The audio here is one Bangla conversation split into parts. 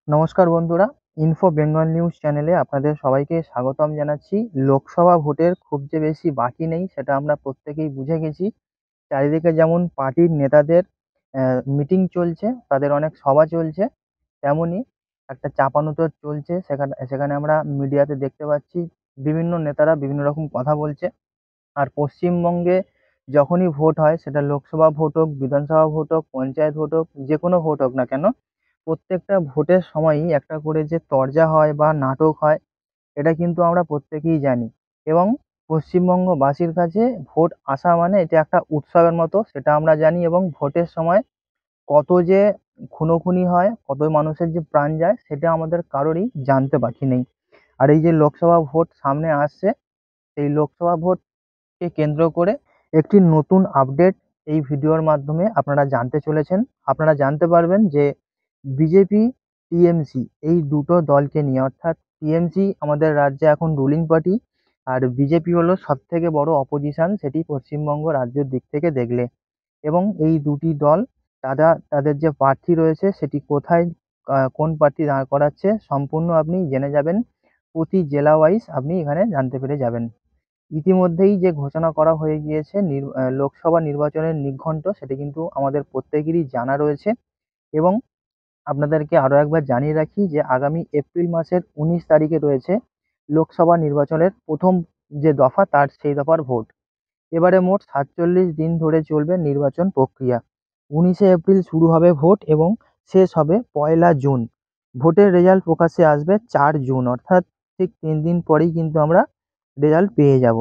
নমস্কার বন্ধুরা, ইনফো বেঙ্গল নিউজ চ্যানেলে আপনাদের সবাইকে স্বাগতম জানাচ্ছি। লোকসভা ভোটের খুব যে বেশি বাকি নেই সেটা আমরা প্রত্যেকেই বুঝে গেছি। চারিদিকে যেমন পার্টির নেতাদের মিটিং চলছে, তাদের অনেক সভা চলছে, তেমনই একটা চাপানোতর চলছে। সেখানে সেখানে আমরা মিডিয়াতে দেখতে পাচ্ছি বিভিন্ন নেতারা বিভিন্ন রকম কথা বলছে। আর পশ্চিমবঙ্গে যখনই ভোট হয়, সেটা লোকসভা ভোট হোক, বিধানসভা ভোট হোক, পঞ্চায়েত ভোট হোক, যেকোনো ভোট হোক না কেন, প্রত্যেকটা ভোটের সময়ই একটা করে যে তরজা হয় বা নাটক হয়, এটা কিন্তু আমরা প্রত্যেকেই জানি। এবং পশ্চিমবঙ্গবাসীর কাছে ভোট আসা মানে এটা একটা উৎসবের মতো, সেটা আমরা জানি। এবং ভোটের সময় কত যে খুনোখুনি হয়, কত মানুষের যে প্রাণ যায়, সেটা আমাদের কারোরই জানতে বাকি নেই। আর এই যে লোকসভা ভোট সামনে আসছে, সেই লোকসভা ভোটকে কেন্দ্র করে একটি নতুন আপডেট এই ভিডিওর মাধ্যমে আপনারা জানতে চলেছেন। আপনারা জানতে পারবেন যে বিজেপি, টিএমসি এই দুটো দলকে নিয়ে, অর্থাৎ টিএমসি আমাদের রাজ্যে এখন রুলিং পার্টি, আর বিজেপি হলো সবথেকে বড় অপোজিশন, সেটি পশ্চিমবঙ্গ রাজ্যের দিক থেকে দেখলে। এবং এই দুটি দল তাদের যে প্রার্থী রয়েছে সেটি কোথায়, কোন প্রার্থী দাঁড় করাচ্ছে, সম্পূর্ণ আপনি জেনে যাবেন। প্রতি জেলা ওয়াইজ আপনি এখানে জানতে পেরে যাবেন। ইতিমধ্যেই যে ঘোষণা করা হয়ে গিয়েছে লোকসভা নির্বাচনের নির্ঘণ্ট, সেটি কিন্তু আমাদের প্রত্যেকেরই জানা রয়েছে। এবং আপনাদেরকে আরও একবার জানিয়ে রাখি যে আগামী এপ্রিল মাসের ১৯ তারিখে রয়েছে লোকসভা নির্বাচনের প্রথম যে দফা, তার সেই দফার ভোট। এবারে মোট ৪৭ দিন ধরে চলবে নির্বাচন প্রক্রিয়া। ১৯শে এপ্রিল শুরু হবে ভোট এবং শেষ হবে ১লা জুন। ভোটের রেজাল্ট প্রকাশ্যে আসবে ৪ জুন, অর্থাৎ ঠিক ৩ দিন পরেই কিন্তু আমরা রেজাল্ট পেয়ে যাব।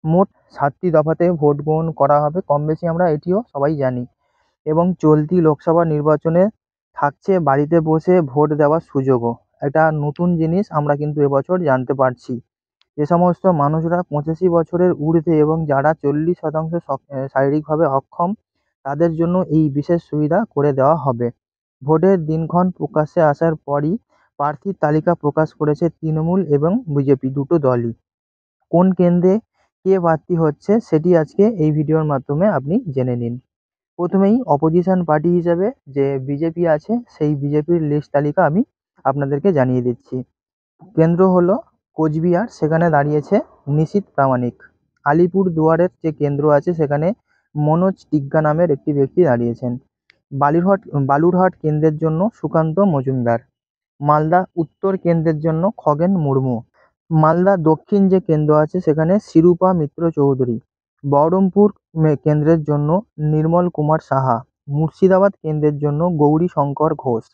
মোট ৭টি দফাতে ভোট গ্রহণ করা হবে, কম বেশি আমরা এটিও সবাই জানি। এবং চলতি লোকসভা নির্বাচনে থাকছে বাড়িতে বসে ভোট দেওয়ার সুযোগও। একটা নতুন জিনিস আমরা কিন্তু এবছর জানতে পারছি। যে সমস্ত মানুষরা ৮৫ বছরের ঊর্ধ্বে এবং যারা ৪০% শারীরিকভাবে অক্ষম, তাদের জন্য এই বিশেষ সুবিধা করে দেওয়া হবে। ভোটের দিনক্ষণ প্রকাশ্যে আসার পরই প্রার্থীর তালিকা প্রকাশ করেছে তৃণমূল এবং বিজেপি দুটো দলই। কোন কেন্দ্রে কে প্রার্থী হচ্ছে সেটি আজকে এই ভিডিওর মাধ্যমে আপনি জেনে নিন। প্রথমেই অপোজিশন পার্টি হিসেবে যে বিজেপি আছে, সেই বিজেপির লিস্ট তালিকা আমি আপনাদেরকে জানিয়ে দিচ্ছি। কেন্দ্র হলো কোচবিহার, সেখানে দাঁড়িয়েছে নিশীথ প্রামাণিক। আলিপুরদুয়ারের যে কেন্দ্র আছে, সেখানে মনোজ টিগ্গা নামের একটি ব্যক্তি দাঁড়িয়েছেন। বালুরহাট বালুরহাট কেন্দ্রের জন্য সুকান্ত মজুমদার। মালদা উত্তর কেন্দ্রের জন্য খগেন মুর্মু। মালদা দক্ষিণ যে কেন্দ্র আছে, সেখানে শিরূপা মিত্র চৌধুরী। বহরমপুর কেন্দ্রের জন্য নির্মল কুমার সাহা। মুর্শিদাবাদ কেন্দ্রের জন্য গৌরী শঙ্কর ঘোষ।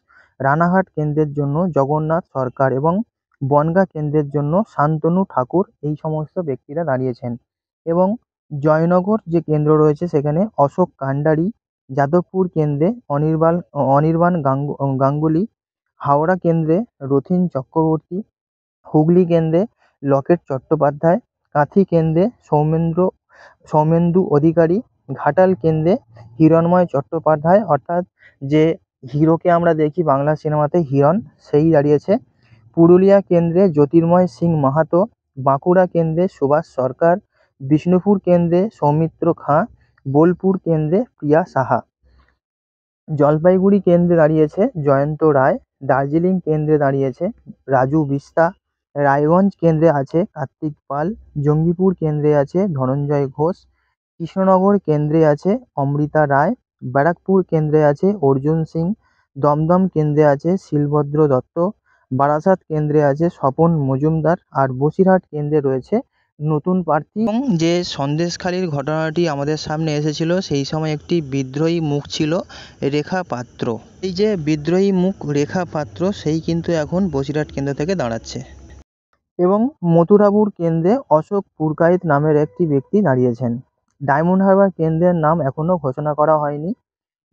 রানাঘাট কেন্দ্রের জন্য জগন্নাথ সরকার এবং বনগাঁ কেন্দ্রের জন্য শান্তনু ঠাকুর, এই সমস্ত ব্যক্তিরা দাঁড়িয়েছেন। এবং জয়নগর যে কেন্দ্র রয়েছে, সেখানে অশোক কান্ডারি। যাদবপুর কেন্দ্রে অনির্বাণ গাঙ্গুলি। হাওড়া কেন্দ্রে রথীন চক্রবর্তী। হুগলি কেন্দ্রে লকেট চট্টোপাধ্যায়। কাঁথি কেন্দ্রে সৌমেন্দু অধিকারী। ঘাটাল কেন্দ্রে হিরণময় চট্টোপাধ্যায়, অর্থাৎ যে হিরোকে আমরা দেখি বাংলা সিনেমাতে হিরণ, সেই দাঁড়িয়েছে। পুরুলিয়া কেন্দ্রে জ্যোতির্ময় সিং মাহাতো। বাঁকুড়া কেন্দ্রে সুভাষ সরকার। বিষ্ণুপুর কেন্দ্রে সৌমিত্র খাঁ। বোলপুর কেন্দ্রে প্রিয়া সাহা। জলপাইগুড়ি কেন্দ্রে দাঁড়িয়েছে জয়ন্ত রায়। দার্জিলিং কেন্দ্রে দাঁড়িয়েছে রাজু বিস্তা। রায়গঞ্জ কেন্দ্রে আছে কার্তিক পাল। জঙ্গিপুর কেন্দ্রে আছে ধনঞ্জয় ঘোষ। কৃষ্ণনগর কেন্দ্রে আছে অমৃতা রায়। ব্যারাকপুর কেন্দ্রে আছে অর্জুন সিং। দমদম কেন্দ্রে আছে শিলভদ্র দত্ত। বারাসাত কেন্দ্রে আছে স্বপন মজুমদার। আর বসিরহাট কেন্দ্রে রয়েছে নতুন প্রার্থী। এবং যে সন্দেশখালির ঘটনাটি আমাদের সামনে এসেছিল, সেই সময় একটি বিদ্রোহী মুখ ছিল রেখা পাত্র। এই যে বিদ্রোহী মুখ রেখা পাত্র, সেই কিন্তু এখন বসিরহাট কেন্দ্র থেকে দাঁড়াচ্ছে। এবং মথুরাপুর কেন্দ্রে অশোক পুরকাইত নামের একটি ব্যক্তি দাঁড়িয়েছেন। ডায়মন্ড হারবার কেন্দ্রের নাম এখনও ঘোষণা করা হয়নি।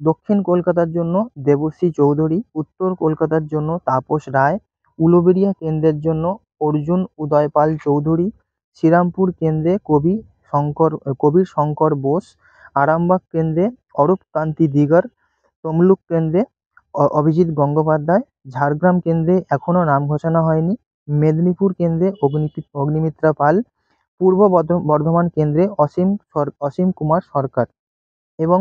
দক্ষিণ কলকাতার জন্য দেবশ্রী চৌধুরী। উত্তর কলকাতার জন্য তাপস রায়। উলুবেড়িয়া কেন্দ্রের জন্য অর্জুন উদয় পাল চৌধুরী। শ্রীরামপুর কেন্দ্রে কবির শঙ্কর বোস। আরামবাগ কেন্দ্রে অরূপ কান্তি দিগার। তমলুক কেন্দ্রে অভিজিৎ গঙ্গোপাধ্যায়। ঝাড়গ্রাম কেন্দ্রে এখনও নাম ঘোষণা হয়নি। মেদিনীপুর কেন্দ্রে অগ্নিমিত্রা পাল। পূর্ব বর্ধমান কেন্দ্রে অসীম কুমার সরকার। এবং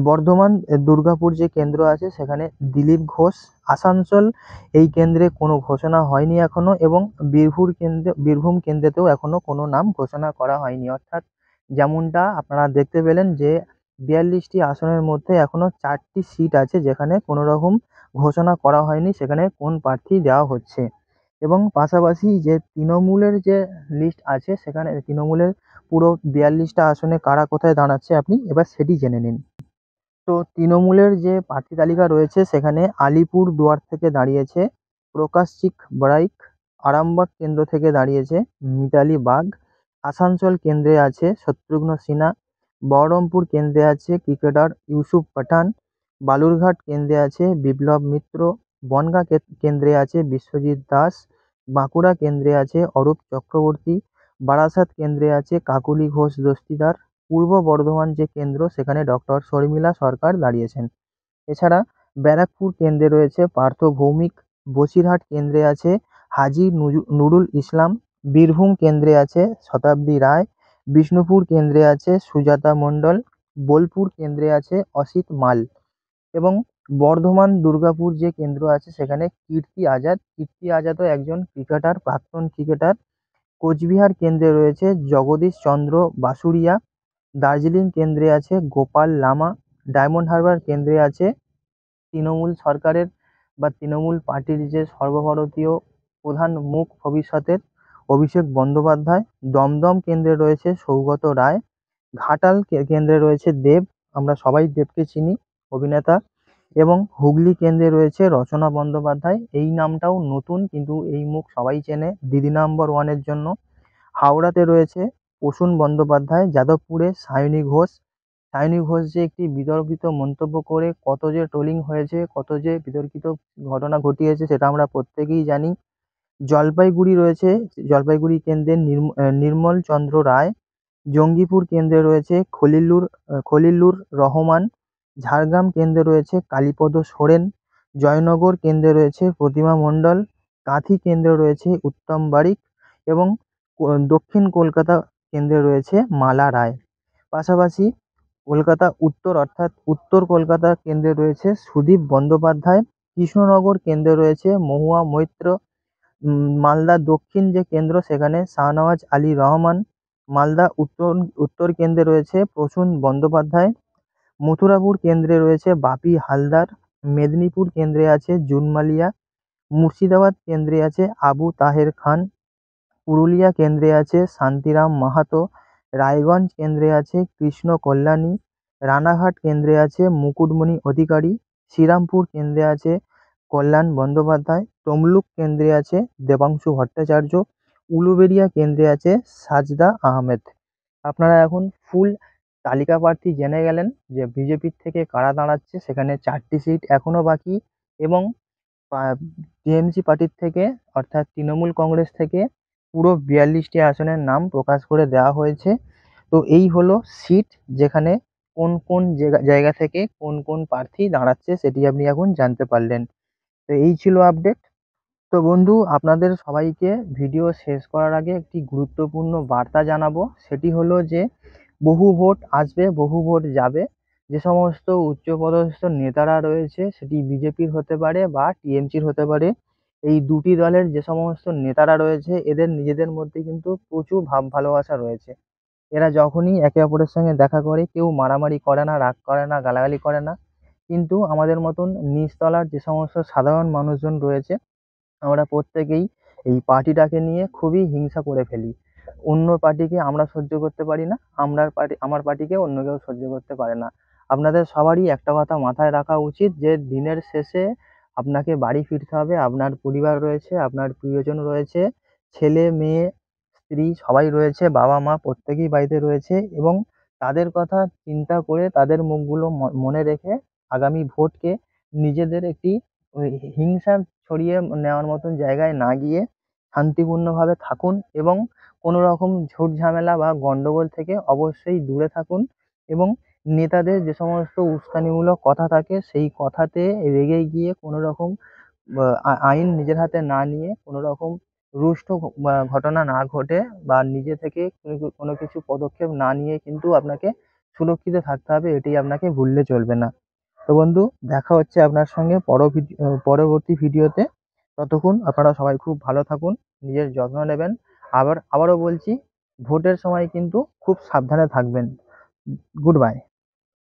বর্ধমান দুর্গাপুর যে কেন্দ্র আছে সেখানে দিলীপ ঘোষ। আসানসোল এই কেন্দ্রে কোনো ঘোষণা হয়নি এখনো, এবং বীরভূম কেন্দ্রেতেও এখনো কোনো নাম ঘোষণা করা হয়নি। অর্থাৎ যেমনটা আপনারা দেখতে পেলেন যে ৪২টি আসনের মধ্যে এখনো ৪টি সিট আছে যেখানে কোনো রকম ঘোষণা করা হয়নি সেখানে কোন প্রার্থী দেওয়া হচ্ছে। এবং পাশাপাশি যে তৃণমূলের যে লিস্ট আছে সেখানে তৃণমূলের পুরো ৪২টা আসনে কারা কোথায় দাঁড়াচ্ছে আপনি এবার সেটি জেনে নিন। তো তৃণমূলের যে প্রার্থী তালিকা রয়েছে সেখানে আলিপুরদুয়ার থেকে দাঁড়িয়েছে প্রকাশচিক বড়াইক, আরামবাগ কেন্দ্র থেকে দাঁড়িয়েছে মিতালি বাগ, আসানসোল কেন্দ্রে আছে শত্রুঘ্ন সিনহা, বহরমপুর কেন্দ্রে আছে ক্রিকেটার ইউসুফ পাঠান, বালুরঘাট কেন্দ্রে আছে বিপ্লব মিত্র, বনগাঁ কেন্দ্রে আছে বিশ্বজিৎ দাস, বাঁকুড়া কেন্দ্রে আছে অরূপ চক্রবর্তী, বারাসাত কেন্দ্রে আছে কাকলি ঘোষ দস্তিদার, পূর্ব বর্ধমান যে কেন্দ্র সেখানে ডক্টর শর্মিলা সরকার দাঁড়িয়েছেন। এছাড়া ব্যারাকপুর কেন্দ্রে রয়েছে পার্থ ভৌমিক, বসিরহাট কেন্দ্রে আছে হাজী নুরুল ইসলাম, বীরভূম কেন্দ্রে আছে শতাব্দী রায়, বিষ্ণুপুর কেন্দ্রে আছে সুজাতা মণ্ডল, বোলপুর কেন্দ্রে আছে অসিত মাল, এবং বর্ধমান দুর্গাপুর যে কেন্দ্র আছে সেখানে কীর্তি আজাদও একজন ক্রিকেটার, প্রাক্তন ক্রিকেটার। কোচবিহার কেন্দ্রে রয়েছে জগদীশ চন্দ্র বাসুরিয়া, দার্জিলিং কেন্দ্রে আছে গোপাল লামা, ডায়মন্ড হারবার কেন্দ্রে আছে তৃণমূল সরকারের বা তৃণমূল পার্টির যে সর্বভারতীয় প্রধান মুখ ভবিষ্যতের অভিষেক বন্দ্যোপাধ্যায়, দমদম কেন্দ্রে রয়েছে সৌগত রায়, ঘাটাল কেন্দ্রে রয়েছে দেব, আমরা সবাই দেবকে চিনি, অভিনেতা, এবং হুগলি কেন্দ্রে রয়েছে রচনা বন্দ্যোপাধ্যায়। এই নামটাও নতুন কিন্তু এই মুখ সবাই চেনে দিদি নাম্বার ওয়ানের জন্য। হাওড়াতে রয়েছে প্রসূন বন্দ্যোপাধ্যায়, যাদবপুরে সায়নী ঘোষ যে একটি বিতর্কিত মন্তব্য করে কত যে ট্রোলিং হয়েছে, কত যে বিতর্কিত ঘটনা ঘটিয়েছে সেটা আমরা প্রত্যেকেই জানি। জলপাইগুড়ি রয়েছে জলপাইগুড়ি কেন্দ্রের নির্মল চন্দ্র রায়, জঙ্গিপুর কেন্দ্রে রয়েছে খলিলুর রহমান, ঝাড়গ্রাম কেন্দ্রে রয়েছে কালীপদ সোরেন, জয়নগর কেন্দ্রে রয়েছে প্রতিমা মণ্ডল, কাঁথি কেন্দ্রে রয়েছে উত্তম বারিক, এবং দক্ষিণ কলকাতা কেন্দ্রে রয়েছে মালা রায়। পাশাপাশি কলকাতা উত্তর অর্থাৎ উত্তর কলকাতা কেন্দ্রে রয়েছে সুদীপ বন্দ্যোপাধ্যায়, কৃষ্ণনগর কেন্দ্রে রয়েছে মহুয়া মৈত্র, মালদা দক্ষিণ যে কেন্দ্র সেখানে শাহনওয়াজ আলী রহমান, মালদা উত্তর কেন্দ্রে রয়েছে প্রসূন বন্দ্যোপাধ্যায়, মথুরাপুর কেন্দ্রে রয়েছে বাপি হালদার, মেদিনীপুর কেন্দ্রে আছে জুন মালিয়া, মুর্শিদাবাদ কেন্দ্রে আছে আবু তাহের খান, পুরুলিয়া কেন্দ্রে আছে শান্তিরাম মাহাতো, রায়গঞ্জ কেন্দ্রে আছে কৃষ্ণ কল্যাণী, রানাঘাট কেন্দ্রে আছে মুকুটমণি অধিকারী, শ্রীরামপুর কেন্দ্রে আছে কল্যাণ বন্দ্যোপাধ্যায়, তমলুক কেন্দ্রে আছে দেবাংশু ভট্টাচার্য, উলুবেড়িয়া কেন্দ্রে আছে সাজদা আহমেদ। আপনারা এখন ফুল তালিকা প্রার্থী জেনে গেলেন যে বিজেপির থেকে কারা দাঁড়াচ্ছে, সেখানে 4টি সিট এখনো বাকি, এবং টিএমসি পার্টির থেকে অর্থাৎ তৃণমূল কংগ্রেস থেকে পুরো ৪২টি আসনের নাম প্রকাশ করে দেওয়া হয়েছে। তো এই হলো সিট যেখানে কোন কোন জায়গা থেকে কোন কোন প্রার্থী দাঁড়াচ্ছে সেটি আপনি এখন জানতে পারলেন। তো এই ছিল আপডেট। তো বন্ধু, আপনাদের সবাইকে ভিডিও শেষ করার আগে একটি গুরুত্বপূর্ণ বার্তা জানাবো, সেটি হলো যে বহু ভোট আসবে, বহু ভোট যাবে। যে সমস্ত উচ্চপদস্থ নেতারা রয়েছে সেটি বিজেপির হতে পারে বা টিএমসির হতে পারে, এই দুটি দলের যে সমস্ত নেতারা রয়েছে এদের নিজেদের মধ্যে কিন্তু প্রচুর ভাব ভালোবাসা রয়েছে। এরা যখনই একে অপরের সঙ্গে দেখা করে কেউ মারামারি করে না, রাগ করে না, গালাগালি করে না। কিন্তু আমাদের মতন নিচতলার যে সমস্ত সাধারণ মানুষজন রয়েছে আমরা প্রত্যেকেই এই পার্টিটাকে নিয়ে খুবই হিংসা করে ফেলি। অন্য পার্টিকে আমরা সহ্য করতে পারি না, আমার পার্টিকে অন্য কেউ সহ্য করতে পারে না। আপনাদের সবারই একটা কথা মাথায় রাখা উচিত যে দিনের শেষে আপনাকে বাড়ি ফিরতে হবে, আপনার পরিবার রয়েছে, আপনার প্রিয়জন রয়েছে, ছেলে মেয়ে স্ত্রী সবাই রয়েছে, বাবা মা প্রত্যেকেই বাড়িতে রয়েছে, এবং তাদের কথা চিন্তা করে তাদের মুখগুলো মনে রেখে আগামী ভোটকে নিজেদের একটি ওই হিংসা ছড়িয়ে নেওয়ার মতন জায়গায় না গিয়ে শান্তিপূর্ণভাবে থাকুন, এবং কোনো রকম ঝুট ঝামেলা বা গন্ডগোল থেকে অবশ্যই দূরে থাকুন, এবং নেতাদের যে সমস্ত উস্কানিমূলক কথা থাকে সেই কথাতে রেগে গিয়ে কোনো রকম আইন নিজের হাতে না নিয়ে কোনো রকম রুষ্ট ঘটনা না ঘটে বা নিজে থেকে কোনো কিছু পদক্ষেপ না নিয়ে কিন্তু আপনাকে সুরক্ষিত থাকতে হবে, এটি আপনাকে ভুললে চলবে না। তো বন্ধু, দেখা হচ্ছে আপনার সঙ্গে পরবর্তী ভিডিওতে। ততক্ষণ আপনারা সবাই খুব ভালো থাকুন, নিজের যত্ন নেবেন। আবারও বলছি, ভোটের সময় কিন্তু খুব সাবধানে থাকবেন। Good bye.